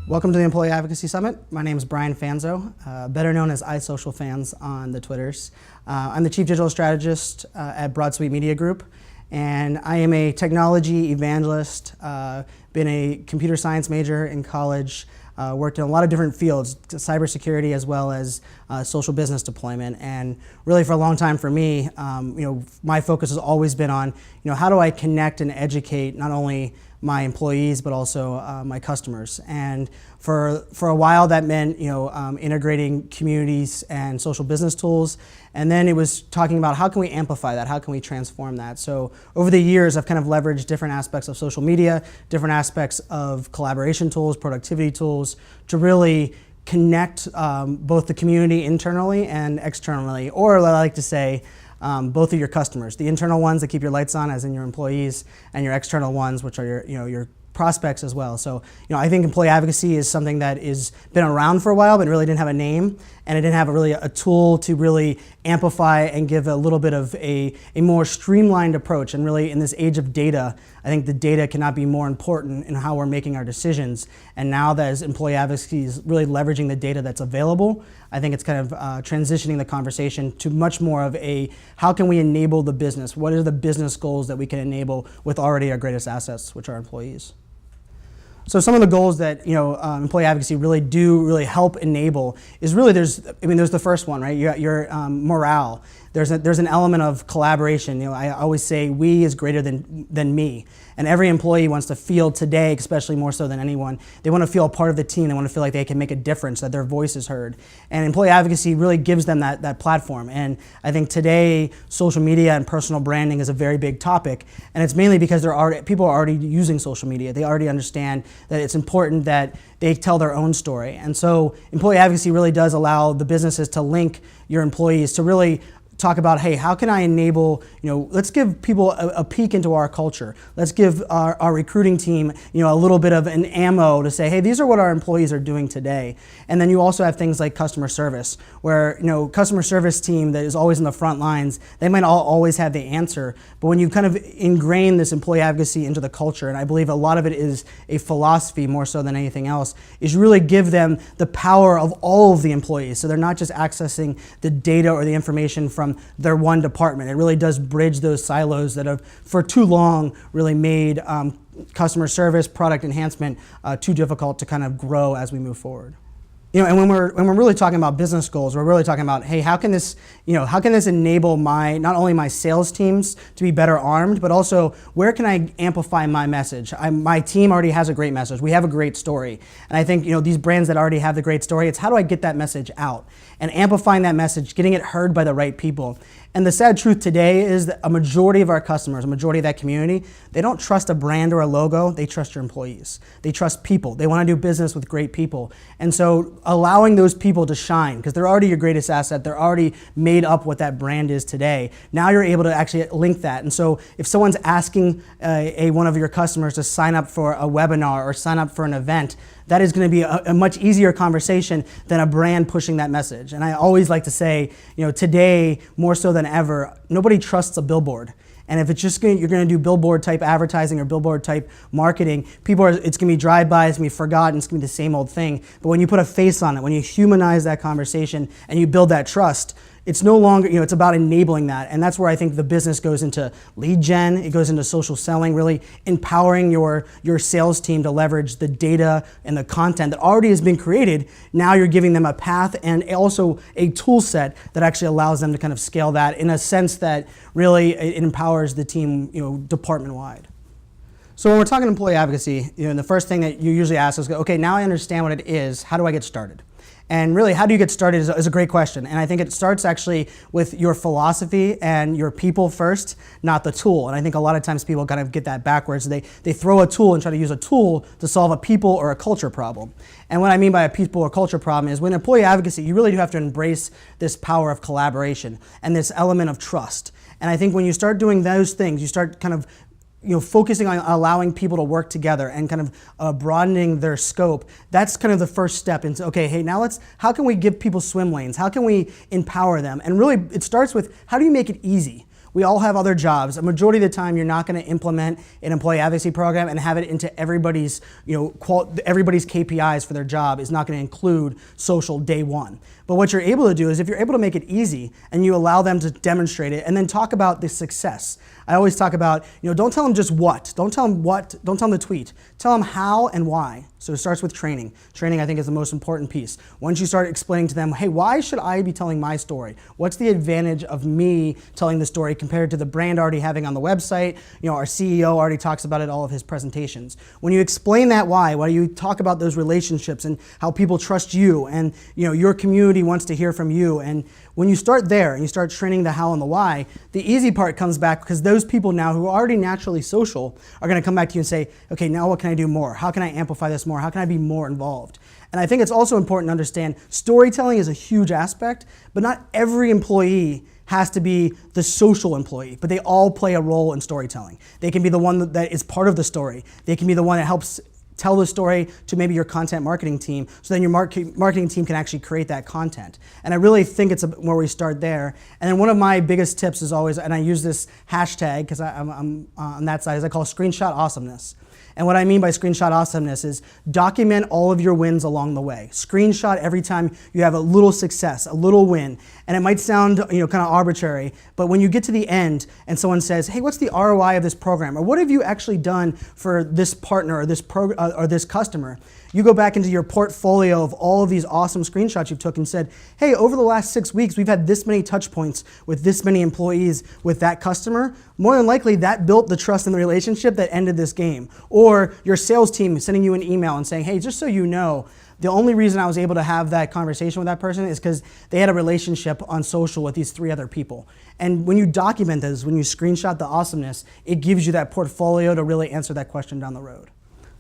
Welcome to the Employee Advocacy Summit. My name is Brian Fanzo, better known as iSocialFans on the Twitters. I'm the Chief Digital Strategist at Broadsuite Media Group, and I am a technology evangelist, been a computer science major in college, worked in a lot of different fields, cybersecurity as well as social business deployment. And really for a long time for me, my focus has always been on, how do I connect and educate not only my employees, but also my customers. And for a while that meant, integrating communities and social business tools. And then it was talking about how can we amplify that? How can we transform that? So over the years, I've kind of leveraged different aspects of social media, different aspects of collaboration tools, productivity tools, to really connect both the community internally and externally, or what I like to say, both of your customers, the internal ones that keep your lights on, as in your employees, and your external ones, which are your prospects as well. So, I think employee advocacy is something that is been around for a while, but really didn't have a name, and it didn't have a tool to really amplify and give a little bit of a more streamlined approach. And really, in this age of data, I think the data cannot be more important in how we're making our decisions. And now that as employee advocacy is really leveraging the data that's available, I think it's kind of transitioning the conversation to much more of a, how can we enable the business? What are the business goals that we can enable with already our greatest assets, which are employees? So some of the goals that employee advocacy really help enable is really there's the first one, right? You got your morale. There's an element of collaboration. I always say we is greater than me, and every employee wants to feel today, especially more so than anyone, they want to feel a part of the team. They want to feel like they can make a difference, that their voice is heard, and employee advocacy really gives them that platform. And I think today social media and personal branding is a very big topic, and it's mainly because people are already using social media. They already understand that it's important that they tell their own story. And so employee advocacy really does allow the businesses to link your employees to really talk about, hey, how can I enable, let's give people a peek into our culture. Let's give our recruiting team, a little bit of an ammo to say, hey, these are what our employees are doing today. And then you also have things like customer service, where, customer service team that is always in the front lines, they might always have the answer. But when you kind of ingrain this employee advocacy into the culture, and I believe a lot of it is a philosophy more so than anything else, is really give them the power of all of the employees. So they're not just accessing the data or the information from their one department. It really does bridge those silos that have for too long really made customer service, product enhancement too difficult to kind of grow as we move forward. And when we're really talking about business goals, we're really talking about, hey, how can this enable not only my sales teams to be better armed, but also where can I amplify my message? My team already has a great message. We have a great story. And I think, these brands that already have the great story, it's how do I get that message out? And amplifying that message, getting it heard by the right people. And the sad truth today is that a majority of our customers, a majority of that community, they don't trust a brand or a logo, they trust your employees. They trust people. They want to do business with great people. And so allowing those people to shine, because they're already your greatest asset, they're already made up what that brand is today. Now you're able to actually link that. And so if someone's asking one of your customers to sign up for a webinar or sign up for an event, that is going to be a much easier conversation than a brand pushing that message. And I always like to say, today, more so than ever, nobody trusts a billboard. And if it's just you're going to do billboard type advertising or billboard type marketing, it's going to be drive-by, it's going to be forgotten, it's going to be the same old thing. But when you put a face on it, when you humanize that conversation and you build that trust, it's no longer, it's about enabling that. And that's where I think the business goes into lead gen, it goes into social selling, really empowering your sales team to leverage the data and the content that already has been created. Now you're giving them a path and also a tool set that actually allows them to kind of scale that in a sense that really it empowers the team, department-wide. So when we're talking employee advocacy, the first thing that you usually ask is, okay, now I understand what it is, how do I get started? And really, how do you get started is a great question. And I think it starts actually with your philosophy and your people first, not the tool. And I think a lot of times people kind of get that backwards. They throw a tool and try to use a tool to solve a people or a culture problem. And what I mean by a people or culture problem is when employee advocacy, you really do have to embrace this power of collaboration and this element of trust. And I think when you start doing those things, you start kind of focusing on allowing people to work together and kind of broadening their scope. That's kind of the first step into, okay, hey, now how can we give people swim lanes? How can we empower them? And really, it starts with, how do you make it easy? We all have other jobs. A majority of the time, you're not going to implement an employee advocacy program and have it into everybody's, everybody's KPIs for their job is not going to include social day one. But what you're able to do is if you're able to make it easy and you allow them to demonstrate it and then talk about the success. I always talk about, don't tell them just what. Don't tell them what. Don't tell them the tweet. Tell them how and why. So it starts with training. Training, I think, is the most important piece. Once you start explaining to them, hey, why should I be telling my story? What's the advantage of me telling the story compared to the brand already having on the website? Our CEO already talks about it in all of his presentations. When you explain that why you talk about those relationships and how people trust you and your community wants to hear from you, and when you start there and you start training the how and the why, the easy part comes back because those people now who are already naturally social are going to come back to you and say, okay, now what can I do more? How can I amplify this more? How can I be more involved? And I think it's also important to understand storytelling is a huge aspect, but not every employee has to be the social employee, but they all play a role in storytelling. They can be the one that is part of the story. They can be the one that helps tell the story to maybe your content marketing team, so then your marketing team can actually create that content. And I really think it's where we start there. And then one of my biggest tips is always, and I use this hashtag because I'm on that side, is I call screenshot awesomeness. And what I mean by screenshot awesomeness is document all of your wins along the way. Screenshot every time you have a little success, a little win. And it might sound kind of arbitrary, but when you get to the end and someone says, hey, what's the ROI of this program? Or what have you actually done for this partner or this customer? You go back into your portfolio of all of these awesome screenshots you've took and said, hey, over the last 6 weeks, we've had this many touch points with this many employees with that customer. More than likely, that built the trust in the relationship that ended this game. Or your sales team sending you an email and saying, hey, just so you know, the only reason I was able to have that conversation with that person is because they had a relationship on social with these 3 other people. And when you document this, when you screenshot the awesomeness, it gives you that portfolio to really answer that question down the road.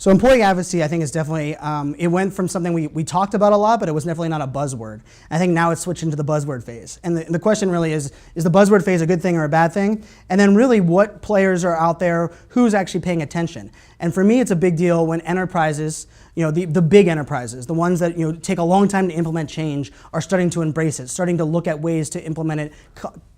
So employee advocacy, I think, is definitely, it went from something we talked about a lot, but it was definitely not a buzzword. I think now it's switched into the buzzword phase. And the question really is the buzzword phase a good thing or a bad thing? And then really what players are out there, who's actually paying attention? And for me, it's a big deal when enterprises, the big enterprises, the ones that take a long time to implement change, are starting to embrace it, starting to look at ways to implement it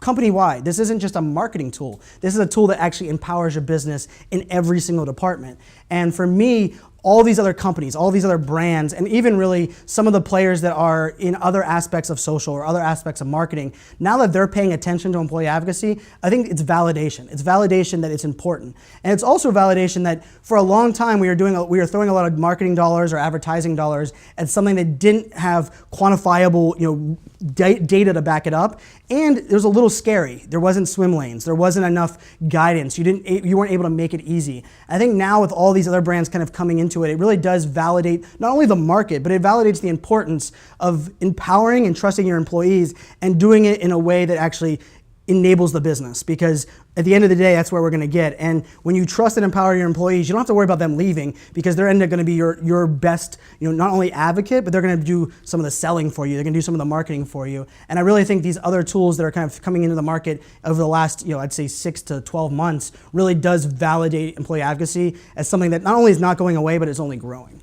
company-wide. This isn't just a marketing tool. This is a tool that actually empowers your business in every single department. And for me, all these other companies, all these other brands, and even really some of the players that are in other aspects of social or other aspects of marketing, now that they're paying attention to employee advocacy, I think it's validation. It's validation that it's important. And it's also validation that for a long time we were throwing a lot of marketing dollars or advertising dollars at something that didn't have quantifiable data to back it up. And it was a little scary. There wasn't swim lanes. There wasn't enough guidance. You weren't able to make it easy. I think now with all these other brands kind of coming into it, it really does validate not only the market, but it validates the importance of empowering and trusting your employees and doing it in a way that actually enables the business, because at the end of the day, that's where we're going to get. And when you trust and empower your employees, you don't have to worry about them leaving, because they're going to be your best, not only advocate, but they're going to do some of the selling for you. They're going to do some of the marketing for you. And I really think these other tools that are kind of coming into the market over the last, I'd say 6 to 12 months really does validate employee advocacy as something that not only is not going away, but is only growing.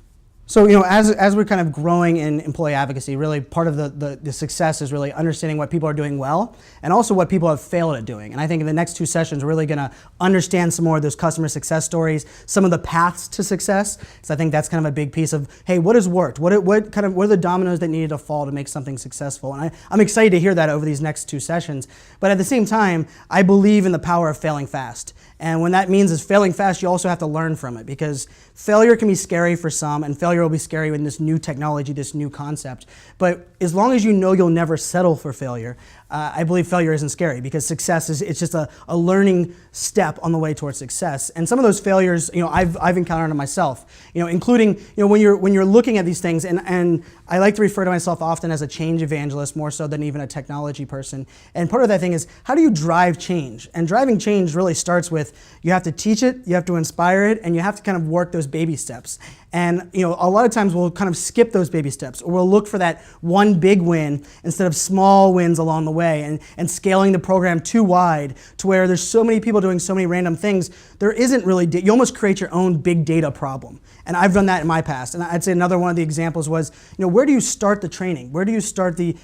So, as we're kind of growing in employee advocacy, really part of the success is really understanding what people are doing well and also what people have failed at doing. And I think in the next 2 sessions, we're really going to understand some more of those customer success stories, some of the paths to success. So I think that's kind of a big piece of, hey, what has worked? What are the dominoes that needed to fall to make something successful? And I'm excited to hear that over these next 2 sessions. But at the same time, I believe in the power of failing fast. And when that means is failing fast, you also have to learn from it, because failure can be scary for some, and failure will be scary in this new technology, this new concept. But as long as you know you'll never settle for failure, I believe failure isn't scary, because success it's just a learning step on the way towards success. And some of those failures, I've encountered them myself, including, when you're looking at these things, and I like to refer to myself often as a change evangelist more so than even a technology person. And part of that thing is, how do you drive change? And driving change really starts with, you have to teach it, you have to inspire it, and you have to kind of work those baby steps. And a lot of times we'll kind of skip those baby steps, or we'll look for that one big win instead of small wins along the way. way and scaling the program too wide to where there's so many people doing so many random things, there isn't really, you almost create your own big data problem. And I've done that in my past. And I'd say another one of the examples was, where do you start the training? Where do you start the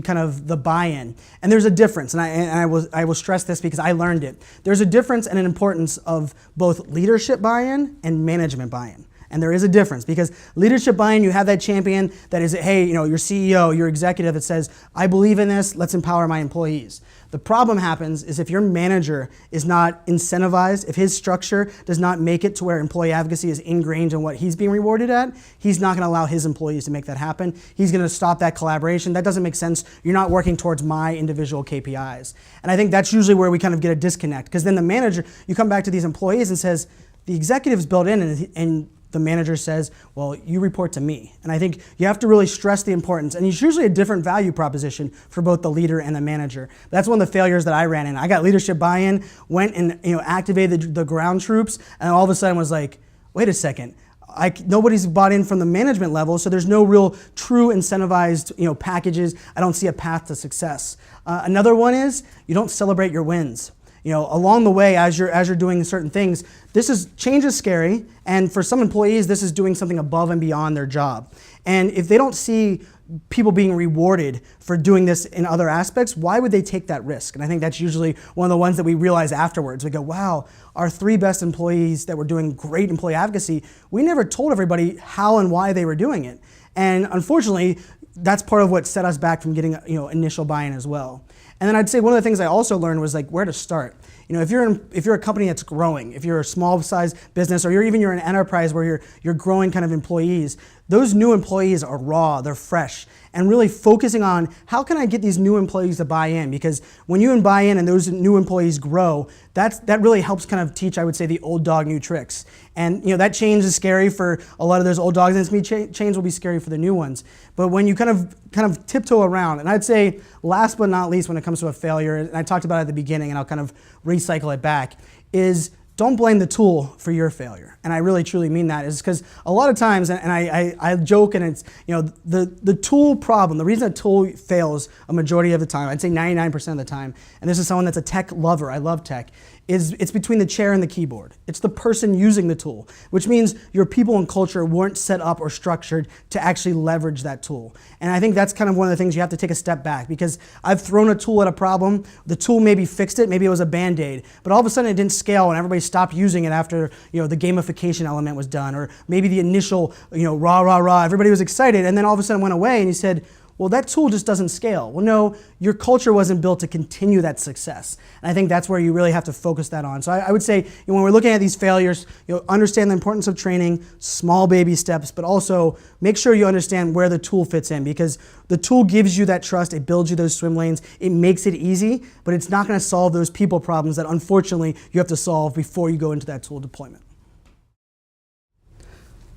kind of the buy-in? And there's a difference, and I will stress this because I learned it. There's a difference and an importance of both leadership buy-in and management buy-in. And there is a difference because leadership buy-in, you have that champion that is, hey, your CEO, your executive that says, I believe in this, let's empower my employees. The problem happens is if your manager is not incentivized, if his structure does not make it to where employee advocacy is ingrained in what he's being rewarded at, he's not going to allow his employees to make that happen. He's going to stop that collaboration. That doesn't make sense. You're not working towards my individual KPIs. And I think that's usually where we kind of get a disconnect because then the manager, you come back to these employees and says, the executive's built in and the manager says, well, you report to me. And I think you have to really stress the importance. And it's usually a different value proposition for both the leader and the manager. That's one of the failures that I ran in. I got leadership buy-in, went and activated the ground troops, and all of a sudden was like, wait a second. Nobody's bought in from the management level, so there's no real true incentivized packages. I don't see a path to success. Another one is you don't celebrate your wins. Along the way, as you're doing certain things, change is scary, and for some employees, this is doing something above and beyond their job. And if they don't see people being rewarded for doing this in other aspects, why would they take that risk? And I think that's usually one of the ones that we realize afterwards. We go, wow, our 3 best employees that were doing great employee advocacy, we never told everybody how and why they were doing it. And unfortunately, that's part of what set us back from getting initial buy-in as well. And then I'd say one of the things I also learned was where to start. If you're a company that's growing, if you're a small size business, or you're an enterprise where you're growing kind of employees, those new employees are raw, they're fresh, and really focusing on how can I get these new employees to buy in? Because when you buy in and those new employees grow, that really helps kind of teach, I would say, the old dog new tricks. And that change is scary for a lot of those old dogs, and change will be scary for the new ones. But when you kind of tiptoe around, and I'd say last but not least when it comes to a failure, and I talked about it at the beginning and I'll kind of recycle it back, is don't blame the tool for your failure. And I really truly mean that is because a lot of times, and I joke, and it's, the tool problem, the reason a tool fails a majority of the time, I'd say 99% of the time, and this is someone that's a tech lover, I love tech, is it's between the chair and the keyboard. It's the person using the tool, which means your people and culture weren't set up or structured to actually leverage that tool. And I think that's kind of one of the things you have to take a step back because I've thrown a tool at a problem, the tool maybe fixed it, maybe it was a Band-Aid, but all of a sudden it didn't scale and everybody stopped using it after the gamification element was done, or maybe the initial rah, rah, rah, everybody was excited and then all of a sudden went away and you said, well, that tool just doesn't scale. Well, no, your culture wasn't built to continue that success. And I think that's where you really have to focus that on. So I would say when we're looking at these failures, understand the importance of training, small baby steps, but also make sure you understand where the tool fits in because the tool gives you that trust, it builds you those swim lanes, it makes it easy, but it's not going to solve those people problems that unfortunately you have to solve before you go into that tool deployment.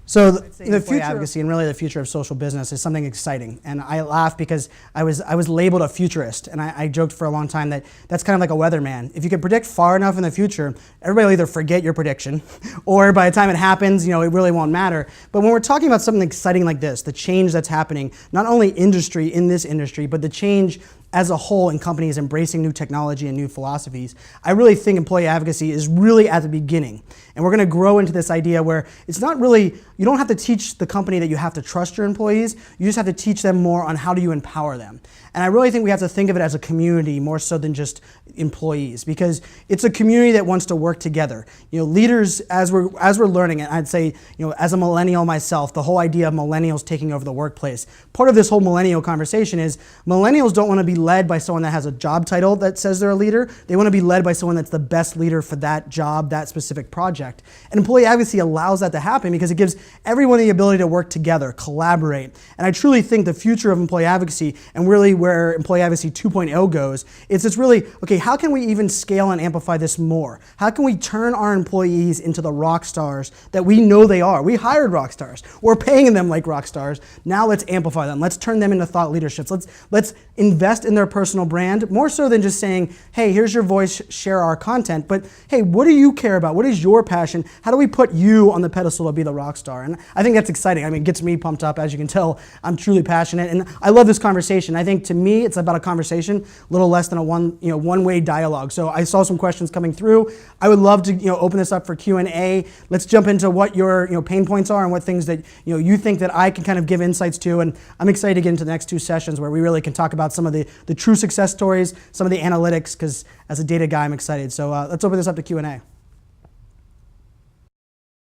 So the future advocacy and really the future of social business is something exciting. And I laugh because I was labeled a futurist. And I joked for a long time that that's kind of like a weatherman. If you can predict far enough in the future, everybody will either forget your prediction or by the time it happens, it really won't matter. But when we're talking about something exciting like this, the change that's happening, not only in this industry, but the change as a whole in companies embracing new technology and new philosophies, I really think employee advocacy is really at the beginning. And we're going to grow into this idea where it's not really, you don't have to teach the company that you have to trust your employees, you just have to teach them more on how do you empower them. And I really think we have to think of it as a community more so than just employees, because it's a community that wants to work together. Leaders, as we're learning, and I'd say, as a millennial myself, the whole idea of millennials taking over the workplace, part of this whole millennial conversation is millennials don't want to be led by someone that has a job title that says they're a leader. They want to be led by someone that's the best leader for that job, that specific project. And employee advocacy allows that to happen because it gives everyone the ability to work together, collaborate. And I truly think the future of employee advocacy, and really where employee advocacy 2.0 goes, it's really, okay, how can we even scale and amplify this more? How can we turn our employees into the rock stars that we know they are? We hired rock stars. We're paying them like rock stars. Now let's amplify them. Let's turn them into thought leaderships. Let's invest in their personal brand, more so than just saying, hey, here's your voice, share our content. But hey, what do you care about? What is your passion? How do we put you on the pedestal to be the rock star? And I think that's exciting. I mean, it gets me pumped up. As you can tell, I'm truly passionate. And I love this conversation. I think to me, it's about a conversation, a little less than a one-way dialogue. So I saw some questions coming through. I would love to open this up for Q&A. Let's jump into what your pain points are and what things that you think that I can kind of give insights to. And I'm excited to get into the next two sessions where we really can talk about some of the true success stories, some of the analytics, because as a data guy, I'm excited. So let's open this up to Q&A.